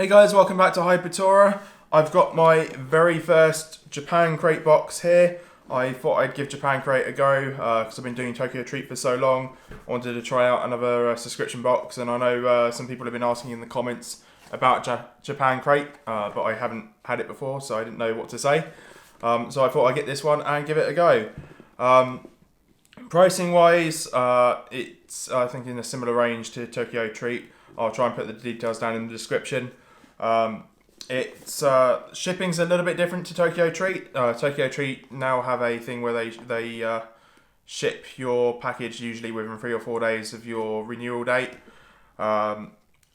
Hey guys, welcome back to HyperTora. I've got my very first Japan Crate box here. I thought I'd give Japan Crate a go because I've been doing Tokyo Treat for so long. I wanted to try out another subscription box, and I know some people have been asking in the comments about Japan Crate, but I haven't had it before, so I didn't know what to say. So I thought I'd get this one and give it a go. Pricing wise, it's I think in a similar range to Tokyo Treat. I'll try and put the details down in the description. Shipping's a little bit different to Tokyo Treat. Tokyo Treat now have a thing where they ship your package usually within 3 or 4 days of your renewal date.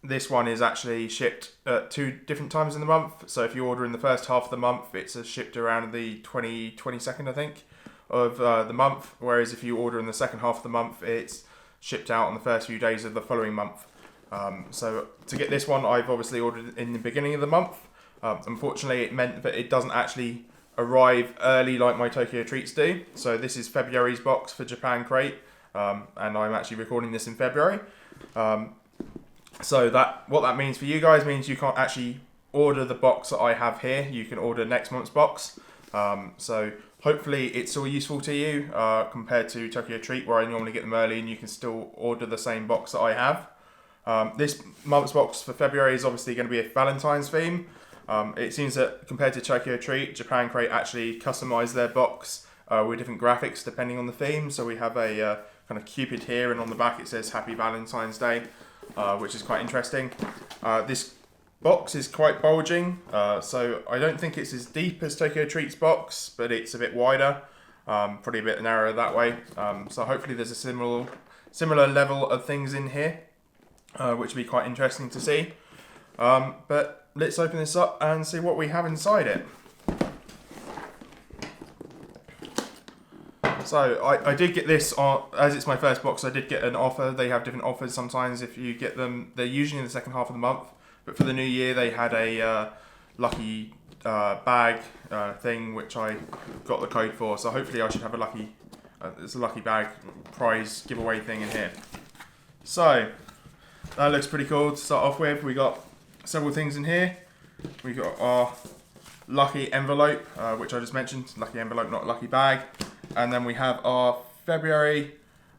This one is actually shipped at 2 different times in the month. So if you order in the first half of the month, it's shipped around the 22nd, I think, of the month. Whereas if you order in the second half of the month, it's shipped out on the first few days of the following month. So to get this one, I've obviously ordered in the beginning of the month. Unfortunately, it meant that it doesn't actually arrive early like my Tokyo Treats do. So this is February's box for Japan Crate, and I'm actually recording this in February. So what that means for you guys means you can't actually order the box that I have here. You can order next month's box. So hopefully it's still useful to you compared to Tokyo Treat, where I normally get them early and you can still order the same box that I have. This month's box for February is obviously going to be a Valentines theme. It seems that compared to Tokyo Treat, Japan Crate actually customise their box with different graphics depending on the theme. So we have a kind of Cupid here, and on the back it says Happy Valentine's Day, which is quite interesting. This box is quite bulging, so I don't think it's as deep as Tokyo Treat's box, but it's a bit wider, probably a bit narrower that way. So hopefully there's a similar level of things in here. Which would be quite interesting to see. But let's open this up and see what we have inside it. So I did get this, as it's my first box, I did get an offer. They have different offers sometimes if you get them. They're usually in the second half of the month. But for the new year, they had a lucky bag thing, which I got the code for. So hopefully I should have a lucky bag prize giveaway thing in here. So that looks pretty cool to start off with. We got several things in here. We got our lucky envelope, which I just mentioned. Lucky envelope, not lucky bag. And then we have our February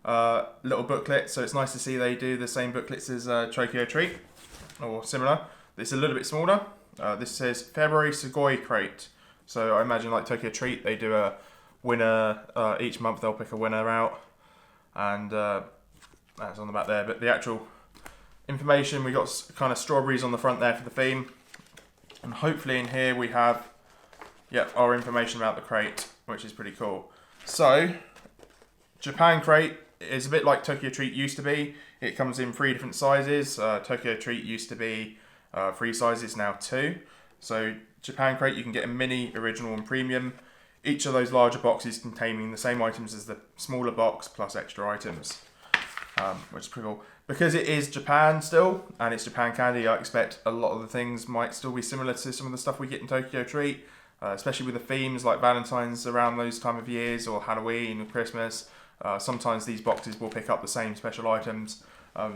little booklet. So it's nice to see they do the same booklets as Tokyo Treat, or similar. It's a little bit smaller. This says February Sugoi Crate. So I imagine like Tokyo Treat, they do a winner each month. They'll pick a winner out, and that's on the back there. But the actual information, we got kind of strawberries on the front there for the theme, and hopefully in here we have our information about the crate, which is pretty cool. So Japan Crate is a bit like Tokyo Treat used to be. It comes in 3 different sizes. Tokyo Treat used to be 3 sizes, now 2. So Japan Crate, you can get a mini, original and premium. Each of those larger boxes containing the same items as the smaller box plus extra items, which is pretty cool. Because it is Japan still, and it's Japan candy, I expect a lot of the things might still be similar to some of the stuff we get in Tokyo Treat, especially with the themes like Valentine's around those time of years, or Halloween or Christmas. Sometimes these boxes will pick up the same special items,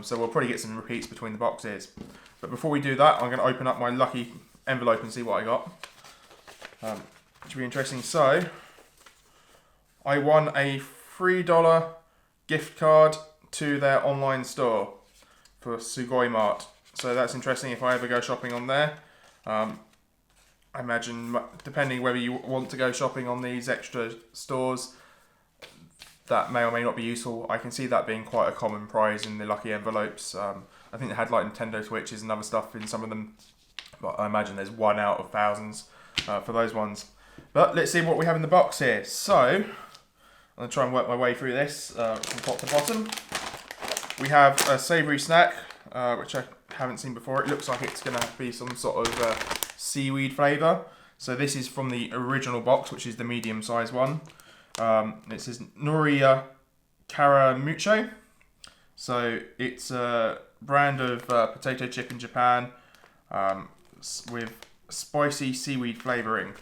so we'll probably get some repeats between the boxes. But before we do that, I'm going to open up my lucky envelope and see what I got. Which will be interesting. So, I won a $3 gift card to their online store for Sugoi Mart. So that's interesting if I ever go shopping on there. I imagine, depending whether you want to go shopping on these extra stores, that may or may not be useful. I can see that being quite a common prize in the lucky envelopes. I think they had like Nintendo Switches and other stuff in some of them, but I imagine there's 1 out of thousands for those ones. But let's see what we have in the box here. So I'm going to try and work my way through this from top to bottom. We have a savoury snack, which I haven't seen before. It looks like it's going to be some sort of seaweed flavour. So this is from the original box, which is the medium-sized one. It says Noria Caramucho. So it's a brand of potato chip in Japan with spicy seaweed flavouring.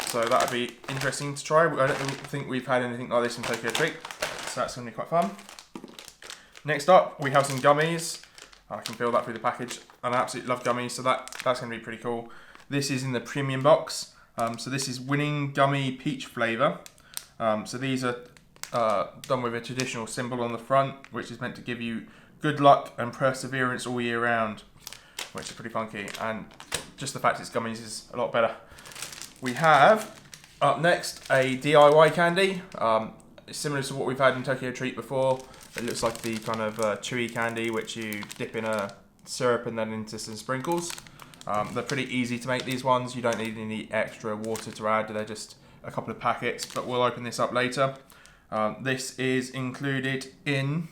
So that would be interesting to try. I don't think we've had anything like this in Tokyo Treat, so that's going to be quite fun. Next up, we have some gummies. I can feel that through the package, and I absolutely love gummies, so that's going to be pretty cool. This is in the premium box. So this is Winning Gummy Peach flavour. So these are done with a traditional symbol on the front, which is meant to give you good luck and perseverance all year round, which is pretty funky. And just the fact it's gummies is a lot better. We have, up next, a DIY candy. It's similar to what we've had in Tokyo Treat before. It looks like the kind of chewy candy, which you dip in a syrup and then into some sprinkles. They're pretty easy to make, these ones. You don't need any extra water to add. They're just a couple of packets, but we'll open this up later. This is included in,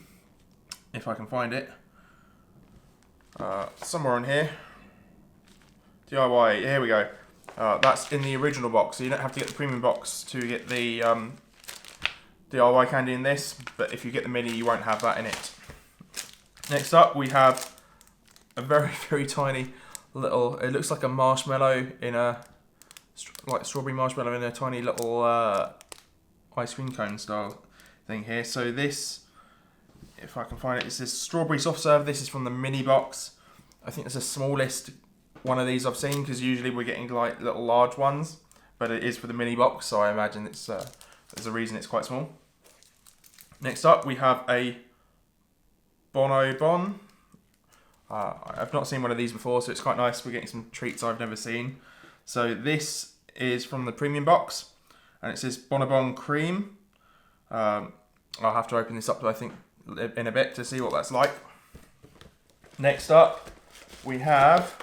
if I can find it, somewhere on here. DIY, here we go. That's in the original box, so you don't have to get the premium box to get the DIY candy in this, but if you get the mini, you won't have that in it. Next up, we have a very, very tiny little, it looks like a marshmallow in a, like strawberry marshmallow in a tiny little ice cream cone style thing here. So this, if I can find it, it says strawberry soft serve. This is from the mini box. I think it's the smallest one of these I've seen, because usually we're getting like little large ones, but it is for the mini box, so I imagine it's there's a reason it's quite small. Next up, we have a Bonobon. I've not seen one of these before, so it's quite nice. We're getting some treats I've never seen. So this is from the premium box, and it says Bonobon Cream. I'll have to open this up, I think, in a bit to see what that's like. Next up, we have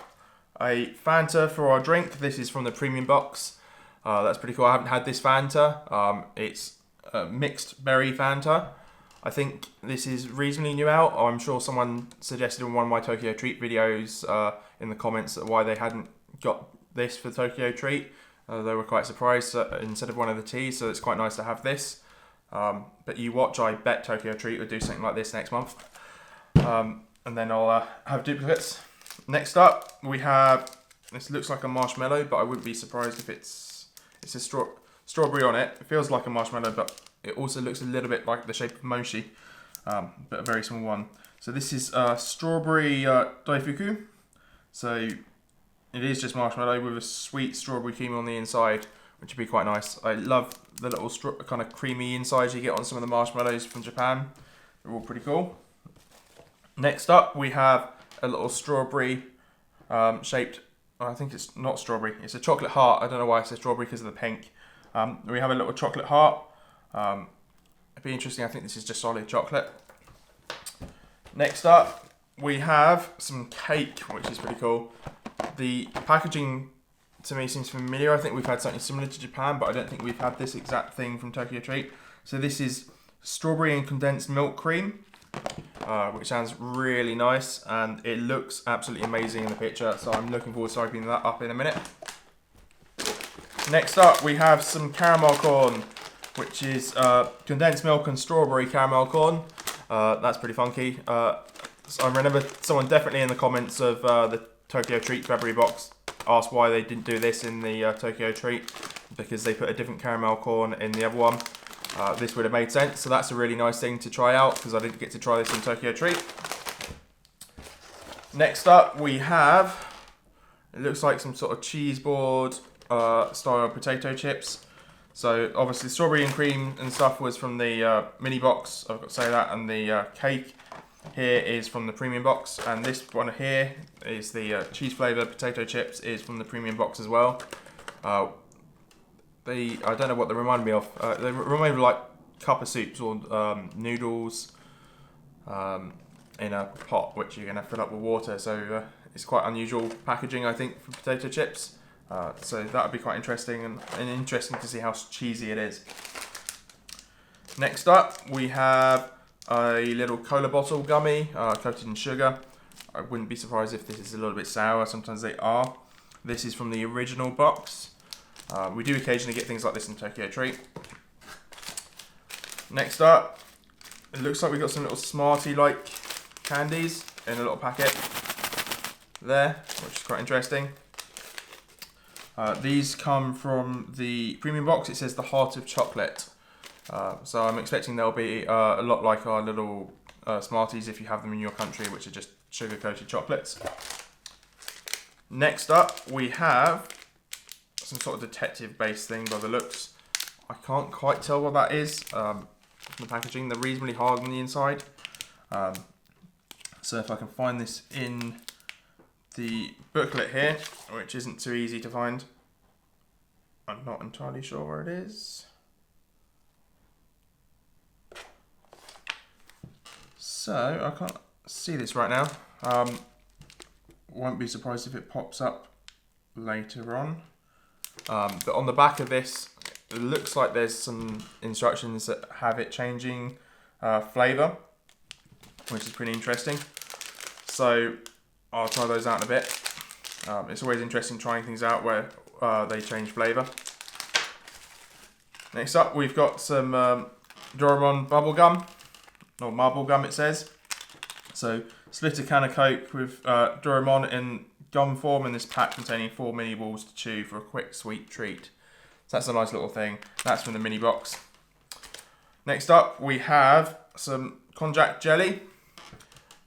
a Fanta for our drink. This is from the premium box. That's pretty cool. I haven't had this Fanta. It's a mixed berry Fanta. I think this is reasonably new out. I'm sure someone suggested in one of my Tokyo Treat videos in the comments why they hadn't got this for Tokyo Treat. They were quite surprised instead of one of the teas, so it's quite nice to have this. But you watch, I bet Tokyo Treat would do something like this next month. And then I'll have duplicates. Next up, we have, this looks like a marshmallow, but I wouldn't be surprised if it says strawberry on it. It feels like a marshmallow, but it also looks a little bit like the shape of mochi, but a very small one. So this is strawberry daifuku. So it is just marshmallow with a sweet strawberry cream on the inside, which would be quite nice. I love the little kind of creamy insides you get on some of the marshmallows from Japan. They're all pretty cool. Next up, we have a little strawberry shaped, I think it's not strawberry, it's a chocolate heart. I don't know why it says strawberry because of the pink. We have a little chocolate heart. It'd be interesting. I think this is just solid chocolate. Next up, we have some cake, which is pretty cool. The packaging to me seems familiar. I think we've had something similar to Japan, but I don't think we've had this exact thing from Tokyo Treat. So this is strawberry and condensed milk cream, which sounds really nice, and it looks absolutely amazing in the picture. So I'm looking forward to opening that up in a minute. Next up, we have some caramel corn, which is condensed milk and strawberry caramel corn. That's pretty funky. So I remember someone definitely in the comments of the Tokyo Treat February box asked why they didn't do this in the Tokyo Treat, because they put a different caramel corn in the other one. This would have made sense, so that's a really nice thing to try out, because I didn't get to try this in Tokyo Treat. Next up, we have, it looks like some sort of cheese board style potato chips. So obviously strawberry and cream and stuff was from the mini box, I've got to say that, and the cake here is from the premium box, and this one here is the cheese flavour potato chips is from the premium box as well. I don't know what they remind me of. They remind me of like cup of soups or noodles in a pot, which you're going to fill up with water. So it's quite unusual packaging, I think, for potato chips. So that would be quite interesting, and interesting to see how cheesy it is. Next up, we have a little cola bottle gummy coated in sugar. I wouldn't be surprised if this is a little bit sour. Sometimes they are. This is from the original box. We do occasionally get things like this in Tokyo Treat. Next up, it looks like we've got some little Smartie-like candies in a little packet there, which is quite interesting. These come from the premium box. It says the heart of chocolate. So I'm expecting they'll be a lot like our little Smarties if you have them in your country, which are just sugar coated chocolates. Next up, we have some sort of detective based thing by the looks. I can't quite tell what that is from the packaging. They're reasonably hard on the inside. So if I can find this in the booklet here, which isn't too easy to find. I'm not entirely sure where it is. So I can't see this right now. Won't be surprised if it pops up later on. But on the back of this, it looks like there's some instructions that have it changing flavour, which is pretty interesting. So I'll try those out in a bit. It's always interesting trying things out where they change flavour. Next up, we've got some Doraemon bubble gum, or marble gum it says. So split a can of Coke with Doraemon in gum form in this pack containing 4 mini balls to chew for a quick sweet treat. So that's a nice little thing. That's from the mini box. Next up, we have some konjac jelly.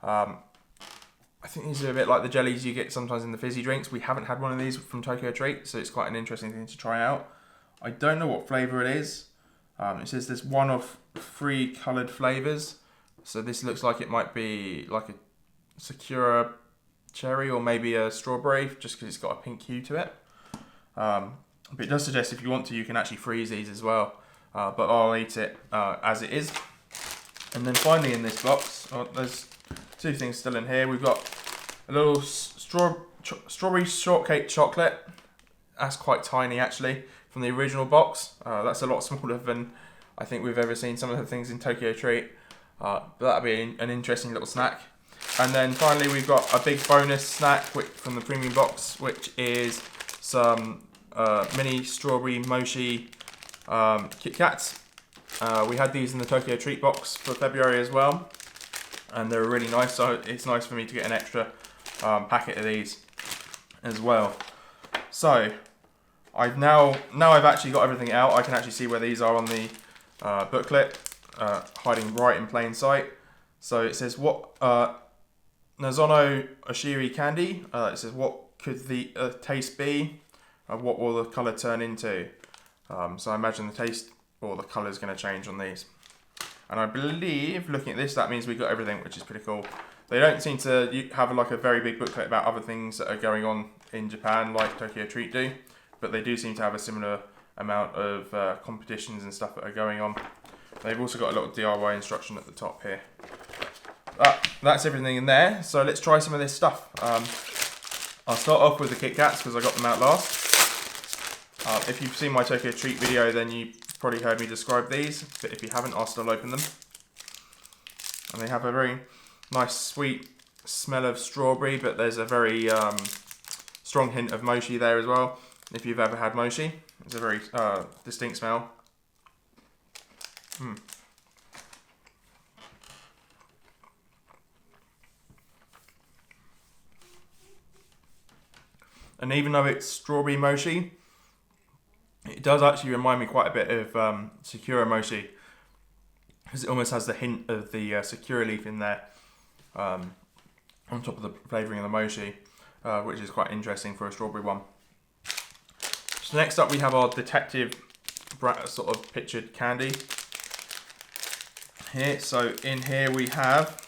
I think these are a bit like the jellies you get sometimes in the fizzy drinks. We haven't had one of these from Tokyo Treat, so it's quite an interesting thing to try out. I don't know what flavour it is. It says there's one of 3 coloured flavours. So this looks like it might be like a Sakura cherry or maybe a strawberry, just because it's got a pink hue to it. But it does suggest if you want to, you can actually freeze these as well. But I'll eat it as it is. And then finally in this box, there's 2 things still in here. We've got a little strawberry shortcake chocolate. That's quite tiny actually from the original box. That's a lot smaller than I think we've ever seen some of the things in Tokyo Treat. But that'll be an interesting little snack. And then finally we've got a big bonus snack from the premium box, which is some mini strawberry mochi Kit Kats. We had these in the Tokyo Treat box for February as well, and they're really nice, so it's nice for me to get an extra packet of these as well. So I've now I've actually got everything out. I can actually see where these are on the booklet, hiding right in plain sight. So it says what Nazono Oshiri candy. It says what could the taste be? What will the colour turn into? So I imagine the taste or the colour is going to change on these. And I believe, looking at this, that means we've got everything, which is pretty cool. They don't seem to have like a very big booklet about other things that are going on in Japan, like Tokyo Treat do, but they do seem to have a similar amount of competitions and stuff that are going on. They've also got a little DIY instruction at the top here. That's everything in there, so let's try some of this stuff. I'll start off with the Kit Kats because I got them out last. If you've seen my Tokyo Treat video, then you probably heard me describe these, but if you haven't, I'll still open them. And they have a very nice sweet smell of strawberry, but there's a very strong hint of mochi there as well. If you've ever had mochi, it's a very distinct smell. And even though it's strawberry mochi, it does actually remind me quite a bit of Sakura mochi, because it almost has the hint of the Sakura leaf in there on top of the flavouring of the mochi, which is quite interesting for a strawberry one. So next up we have our detective sort of pictured candy here. So in here we have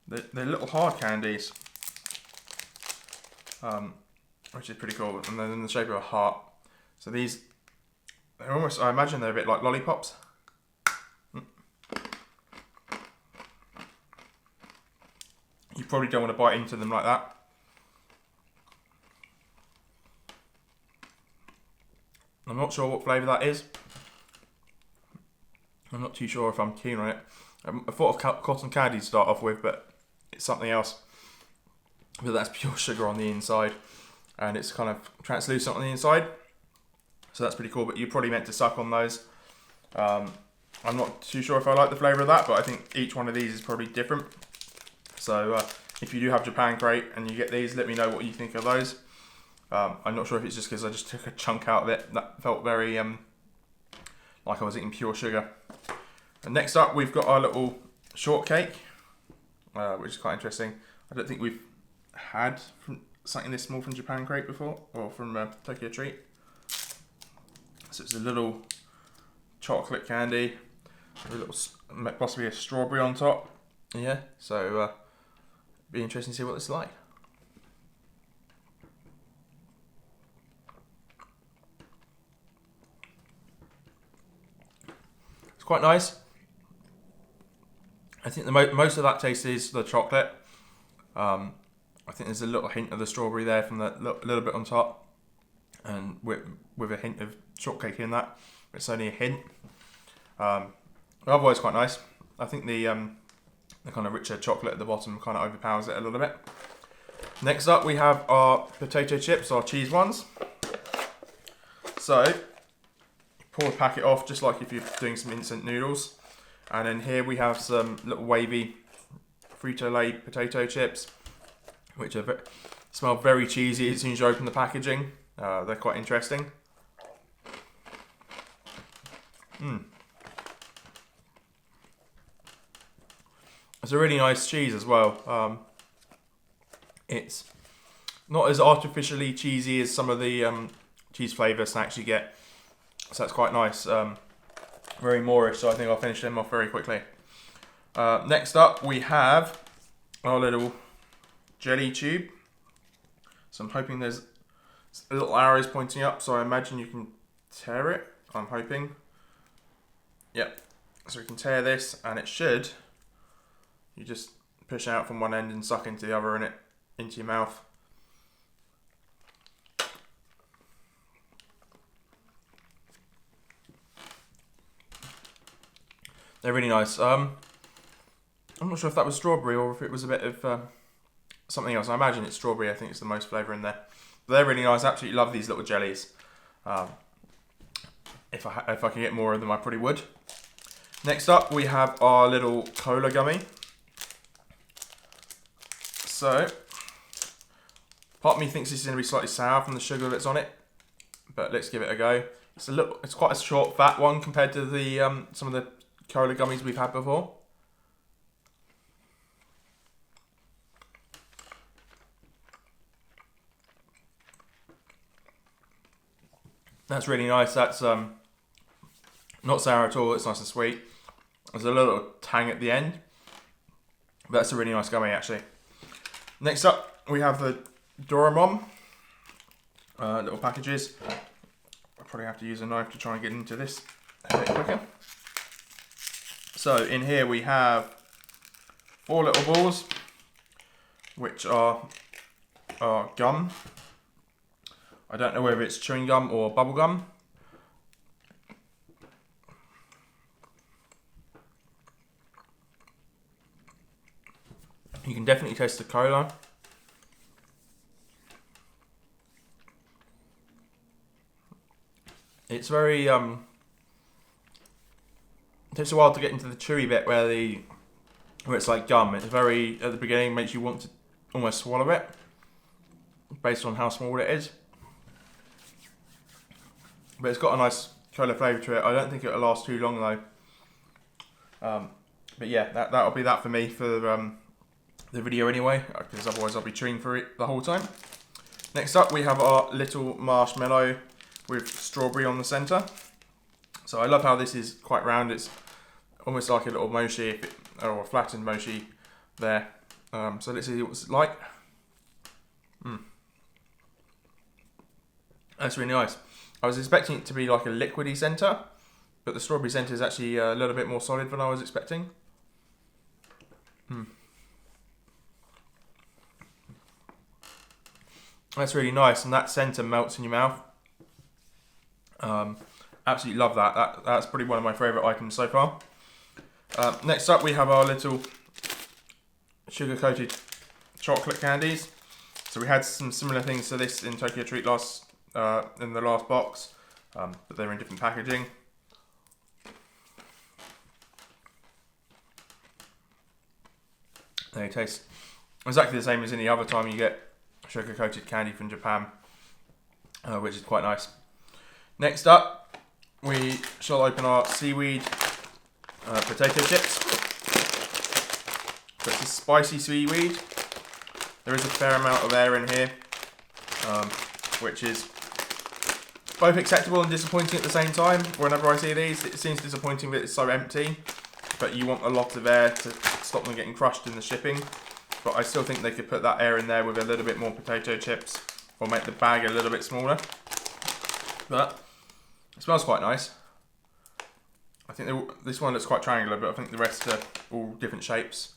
the little hard candies, which is pretty cool, and then in the shape of a heart. So these, they're almost, I imagine they're a bit like lollipops. You probably don't want to bite into them like that. I'm not sure what flavour that is. I'm not too sure if I'm keen on it. I thought of cotton candy to start off with, but it's something else. But that's pure sugar on the inside, and it's kind of translucent on the inside. So that's pretty cool, but you're probably meant to suck on those. I'm not too sure if I like the flavour of that, but I think each one of these is probably different. So if you do have Japan Crate and you get these, let me know what you think of those. I'm not sure if it's just because I just took a chunk out of it. That felt very like I was eating pure sugar. And next up, we've got our little shortcake, which is quite interesting. I don't think we've had something this small from Japan Crate before, or from Tokyo Treat. So it's a little chocolate candy, a little, possibly a strawberry on top. Yeah, so be interesting to see what this is like. It's quite nice. I think the most of that taste is the chocolate. I think there's a little hint of the strawberry there from the little bit on top, and with a hint of shortcake in that. It's only a hint. Otherwise, quite nice. I think the kind of richer chocolate at the bottom kind of overpowers it a little bit. Next up, we have our potato chips, our cheese ones. So, pour the packet off just like if you're doing some instant noodles. And then here we have some little wavy Frito-Lay potato chips, which are smell very cheesy as soon as you open the packaging. They're quite interesting. It's a really nice cheese as well. It's not as artificially cheesy as some of the cheese flavour snacks you get, so that's quite nice. Very moreish, so I think I'll finish them off very quickly. Next up, we have our little jelly tube. So I'm hoping there's little arrows pointing up, so I imagine you can tear it. I'm hoping. Yep. So we can tear this, and it should. You just push out from one end and suck into the other, and it into your mouth. They're really nice. I'm not sure if that was strawberry or if it was a bit of something else. I imagine it's strawberry. I think it's the most flavour in there. But they're really nice. I absolutely love these little jellies. If I can get more of them, I probably would. Next up, we have our little cola gummy. So, part of me thinks this is going to be slightly sour from the sugar that's on it, but let's give it a go. It's quite a short, fat one compared to the some of the cola gummies we've had before. That's really nice. That's not sour at all. It's nice and sweet. There's a little tang at the end, but that's a really nice gummy actually. Next up, we have the Doraemon little packages. I'll probably have to use a knife to try and get into this a bit quicker. So in here we have 4 little balls, which are gum. I don't know whether it's chewing gum or bubble gum. You can definitely taste the cola. It's very it takes a while to get into the chewy bit where it's like gum. It's very, at the beginning, makes you want to almost swallow it based on how small it is. But it's got a nice cola flavour to it. I don't think it'll last too long though. But yeah, that'll be that for me for the video anyway, because otherwise I'll be chewing through it the whole time. Next up, we have our little marshmallow with strawberry on the centre. So I love how this is quite round. It's almost like a little mochi, or a flattened mochi there. So let's see what it's like. That's really nice. I was expecting it to be like a liquidy centre, but the strawberry centre is actually a little bit more solid than I was expecting. That's really nice, and that centre melts in your mouth. Absolutely love that. That's probably one of my favourite items so far. Next up, we have our little sugar-coated chocolate candies. So we had some similar things to this in Tokyo Treat in the last box, but they're in different packaging. They taste exactly the same as any other time you get sugar-coated candy from Japan, which is quite nice. Next up, we shall open our seaweed potato chips. but it's a spicy seaweed. There is a fair amount of air in here, which is both acceptable and disappointing at the same time. Whenever I see these, it seems disappointing that it's so empty, but you want a lot of air to stop them getting crushed in the shipping. But I still think they could put that air in there with a little bit more potato chips, or make the bag a little bit smaller. But it smells quite nice. I think this one looks quite triangular, but I think the rest are all different shapes.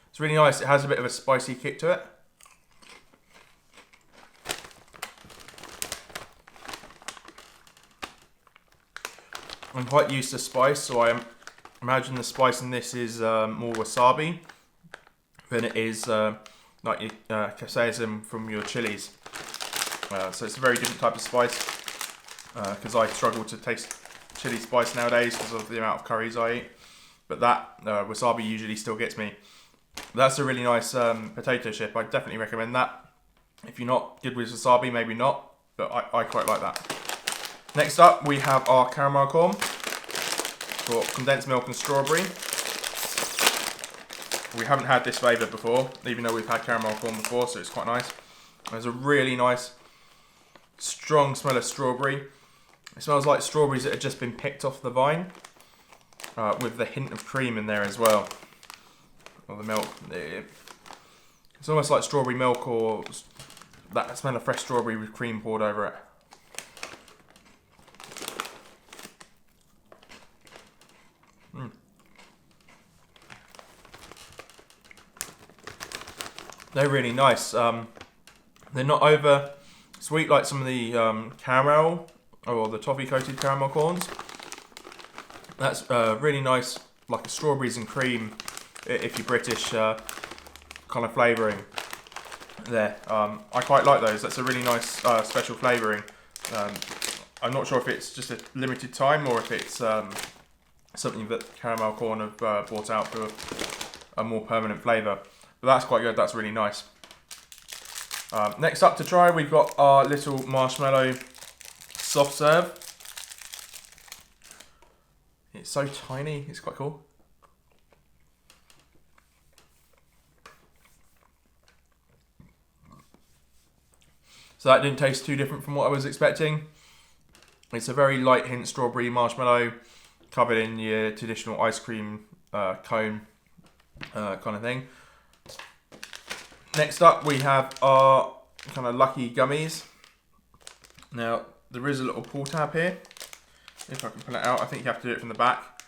It's really nice. It has a bit of a spicy kick to it. I'm quite used to spice, so I imagine the spice in this is more wasabi than it is like your capsaicin from your chilies. So it's a very different type of spice, because I struggle to taste chili spice nowadays because of the amount of curries I eat. But that wasabi usually still gets me. That's a really nice potato chip. I definitely recommend that. If you're not good with wasabi, maybe not, but I quite like that. Next up, we have our caramel corn for condensed milk and strawberry. We haven't had this flavour before, even though we've had caramel corn before, so it's quite nice. There's a really nice, strong smell of strawberry. It smells like strawberries that have just been picked off the vine, with the hint of cream in there as well. Or the milk. It's almost like strawberry milk, or that smell of fresh strawberry with cream poured over it. They're really nice. They're not over sweet like some of the caramel or the toffee coated caramel corns. That's really nice, like a strawberries and cream, if you're British, kind of flavouring there. I quite like those. That's a really nice special flavouring. I'm not sure if it's just a limited time or if it's something that caramel corn have brought out for a more permanent flavour. But that's quite good. That's really nice. Next up to try, we've got our little marshmallow soft serve. It's so tiny. It's quite cool. So that didn't taste too different from what I was expecting. It's a very light hint strawberry marshmallow covered in your traditional ice cream cone kind of thing. Next up, we have our kind of lucky gummies. Now, there is a little pull tab here. If I can pull it out, I think you have to do it from the back.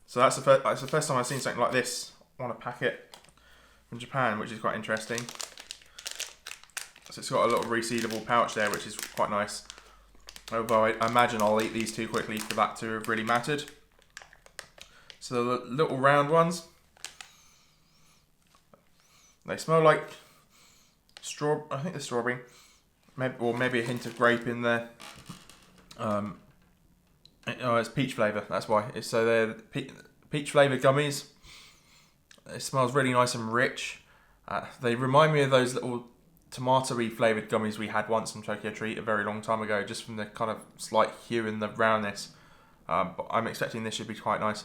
So that's the first time I've seen something like this on a packet from Japan, which is quite interesting. So it's got a little resealable pouch there, which is quite nice. Although I imagine I'll eat these too quickly for that to have really mattered. So the little round ones, they smell like I think they're strawberry, maybe a hint of grape in there. It's peach flavour. That's why. So they're peach flavoured gummies. It smells really nice and rich. They remind me of those little tomatoey flavoured gummies we had once from Tokyo Treat a very long time ago, just from the kind of slight hue and the roundness. But I'm expecting this should be quite nice.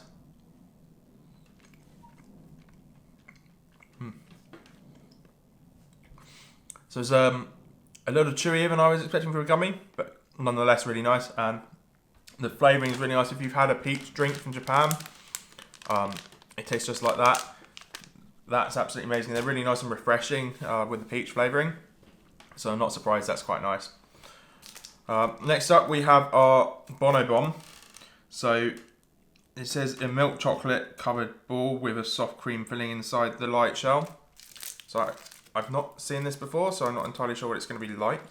So it's a little chewier than I was expecting for a gummy, but nonetheless really nice. And the flavouring is really nice. If you've had a peach drink from Japan, it tastes just like that. That's absolutely amazing. They're really nice and refreshing with the peach flavouring. So I'm not surprised that's quite nice. Next up we have our Bonobon. So it says a milk chocolate covered ball with a soft cream filling inside the light shell. So I've not seen this before, so I'm not entirely sure what it's going to be like.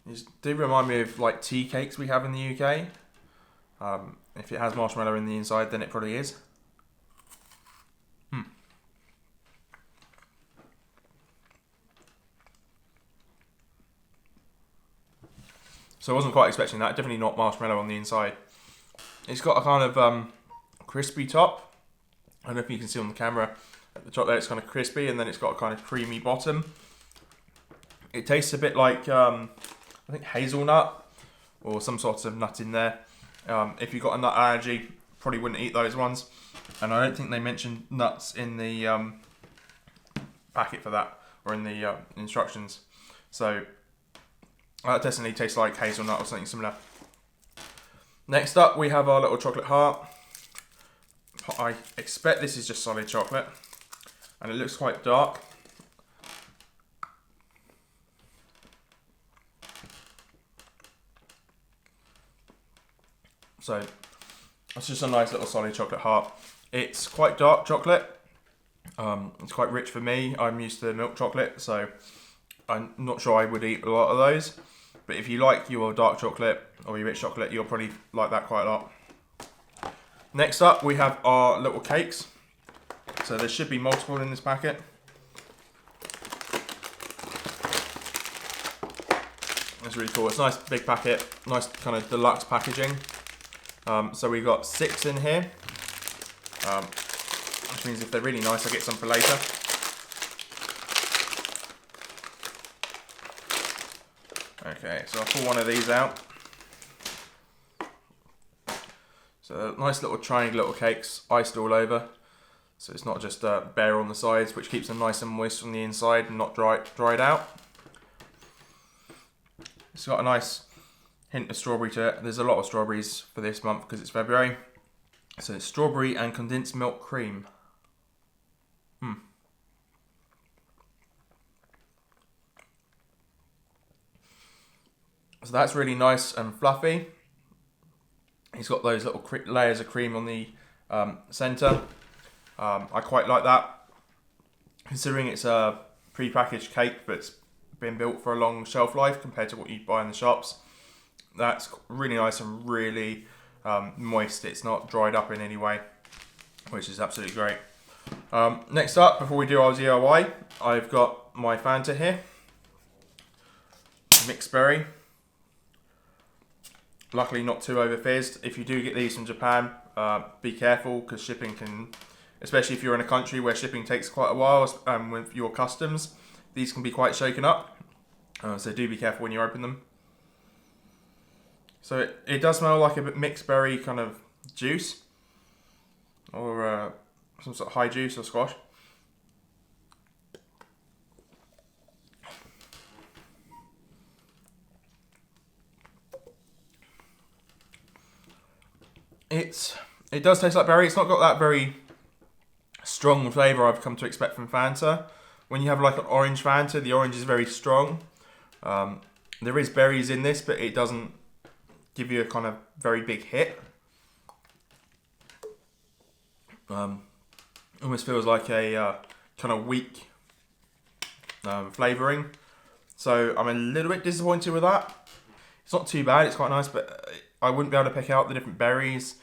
These do remind me of like tea cakes we have in the UK. If it has marshmallow in the inside, then it probably is. So I wasn't quite expecting that. Definitely not marshmallow on the inside. It's got a kind of crispy top. I don't know if you can see on the camera. At the top there it's kind of crispy, and then it's got a kind of creamy bottom. It tastes a bit like I think hazelnut or some sort of nut in there. If you've got a nut allergy, probably wouldn't eat those ones. And I don't think they mentioned nuts in the packet for that, or in the instructions. So that definitely tastes like hazelnut or something similar. Next up, we have our little chocolate heart. I expect this is just solid chocolate, and it looks quite dark. So it's just a nice little solid chocolate heart. It's quite dark chocolate. It's quite rich for me. I'm used to milk chocolate, so I'm not sure I would eat a lot of those. But if you like your dark chocolate or your rich chocolate, you'll probably like that quite a lot. Next up, we have our little cakes. So there should be multiple in this packet. That's really cool. It's a nice big packet, nice kind of deluxe packaging. So we got 6 in here, which means if they're really nice, I'll get some for later. Okay, so I'll pull one of these out. So nice little triangle little cakes, iced all over. So it's not just bare on the sides, which keeps them nice and moist on the inside and not dried out. It's got a nice hint of strawberry to it. There's a lot of strawberries for this month because it's February. So it's strawberry and condensed milk cream. So that's really nice and fluffy. He's got those little layers of cream on the centre. I quite like that, considering it's a pre-packaged cake but it's been built for a long shelf life compared to what you buy in the shops. That's really nice and really moist. It's not dried up in any way, which is absolutely great. Next up, before we do our DIY, I've got my Fanta here. Mixed berry. Luckily not too over fizzed. If you do get these from Japan, be careful because shipping can, especially if you're in a country where shipping takes quite a while with your customs, these can be quite shaken up. So do be careful when you open them. So it does smell like a bit mixed berry kind of juice, or some sort of high juice or squash. It does taste like berry. It's not got that very strong flavour I've come to expect from Fanta. When you have like an orange Fanta, the orange is very strong. There is berries in this, but it doesn't give you a kind of very big hit. Almost feels like a kind of weak flavouring. So I'm a little bit disappointed with that. It's not too bad, it's quite nice, but I wouldn't be able to pick out the different berries.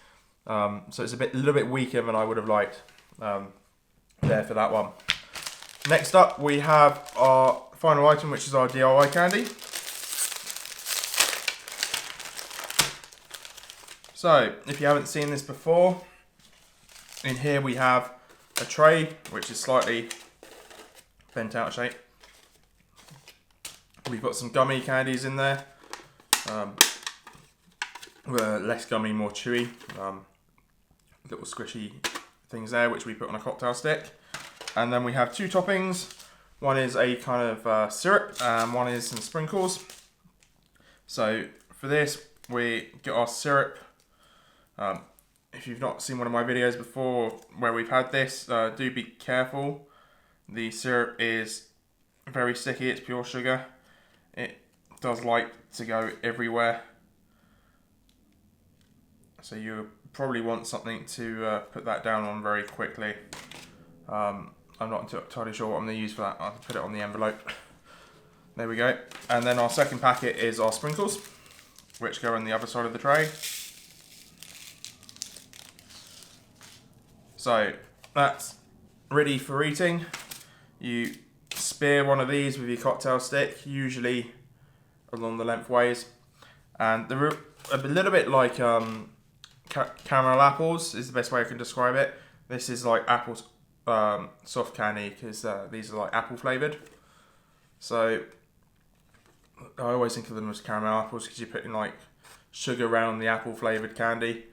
So it's a little bit weaker than I would have liked there for that one. Next up, we have our final item, which is our DIY candy. So, if you haven't seen this before, in here we have a tray, which is slightly bent out shape. We've got some gummy candies in there. Less gummy, more chewy. Little squishy things there, which we put on a cocktail stick. And then we have 2 toppings. One is a kind of syrup, and one is some sprinkles. So for this, we get our syrup. If you've not seen one of my videos before where we've had this, do be careful. The syrup is very sticky, it's pure sugar. It does like to go everywhere. So you probably want something to put that down on very quickly. I'm not entirely sure what I'm going to use for that. I'll put it on the envelope. There we go. And then our second packet is our sprinkles, which go on the other side of the tray. So that's ready for eating. You spear one of these with your cocktail stick, usually along the lengthways. And they're a little bit like caramel apples is the best way I can describe it. This is like apples, soft candy, because these are like apple flavoured. So I always think of them as caramel apples because you put in like sugar around the apple flavoured candy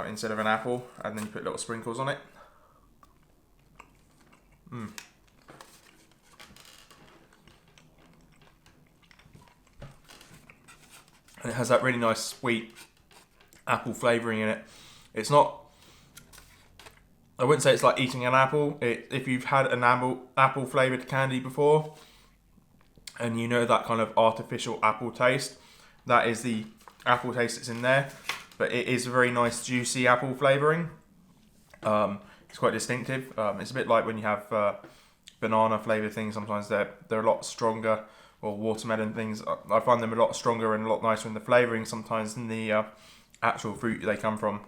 instead of an apple, and then you put little sprinkles on it. And it has that really nice sweet apple flavouring in it. It's not, I wouldn't say it's like eating an apple. If you've had an apple flavoured candy before, and you know that kind of artificial apple taste, that is the apple taste that's in there. But it is a very nice juicy apple flavouring. It's quite distinctive. It's a bit like when you have banana flavoured things. Sometimes they're a lot stronger, or watermelon things. I find them a lot stronger and a lot nicer in the flavouring sometimes than the actual fruit they come from.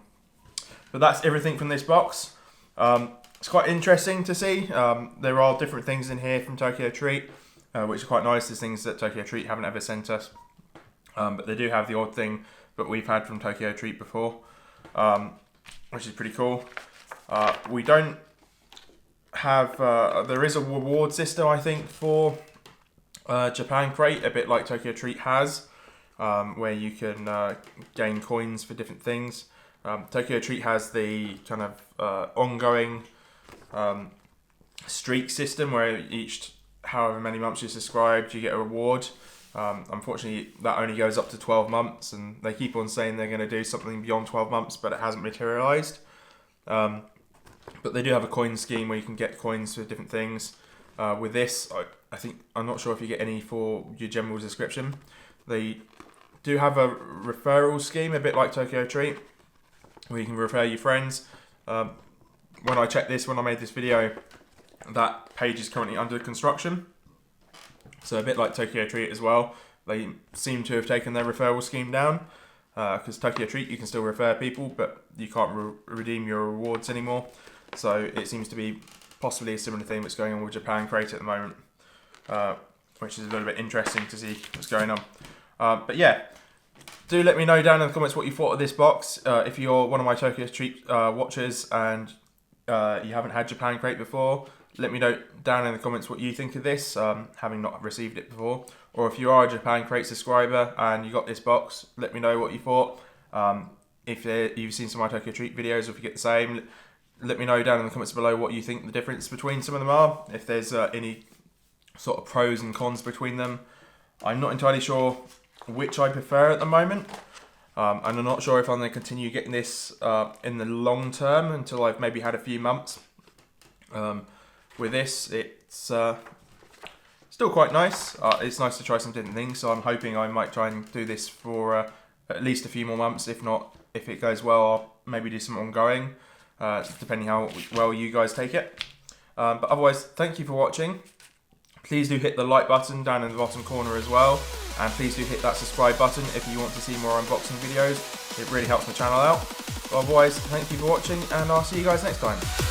But that's everything from this box. It's quite interesting to see. There are different things in here from Tokyo Treat, which are quite nice. There's things that Tokyo Treat haven't ever sent us. But they do have the odd thing that we've had from Tokyo Treat before, which is pretty cool. We don't have, there is a reward system, I think, for Japan Crate, a bit like Tokyo Treat has, where you can gain coins for different things. Tokyo Treat has the kind of ongoing streak system where each however many months you're subscribed, you get a reward. Unfortunately, that only goes up to 12 months, and they keep on saying they're going to do something beyond 12 months, but it hasn't materialised. But they do have a coin scheme where you can get coins for different things. With this, I think, I'm not sure if you get any for your general subscription. They do have a referral scheme, a bit like Tokyo Treat, where you can refer your friends. When I checked this, when I made this video, that page is currently under construction. So a bit like Tokyo Treat as well. They seem to have taken their referral scheme down. Because Tokyo Treat, you can still refer people, but you can't redeem your rewards anymore. So it seems to be possibly a similar thing that's going on with Japan Crate at the moment, which is a little bit interesting to see what's going on. But yeah, do let me know down in the comments what you thought of this box. If you're one of my Tokyo Treat watchers and you haven't had Japan Crate before, let me know down in the comments what you think of this, having not received it before. Or if you are a Japan Crate subscriber and you got this box, let me know what you thought. If you've seen some of my Tokyo Treat videos, or if you get the same, let me know down in the comments below what you think the difference between some of them are. If there's any sort of pros and cons between them. I'm not entirely sure which I prefer at the moment. And I'm not sure if I'm going to continue getting this in the long term until I've maybe had a few months. With this, it's still quite nice. It's nice to try some different things, so I'm hoping I might try and do this for at least a few more months. If not, if it goes well, I'll maybe do some ongoing, depending how well you guys take it. But otherwise, thank you for watching. Please do hit the like button down in the bottom corner as well, and please do hit that subscribe button if you want to see more unboxing videos. It really helps my channel out. But otherwise, thank you for watching, and I'll see you guys next time.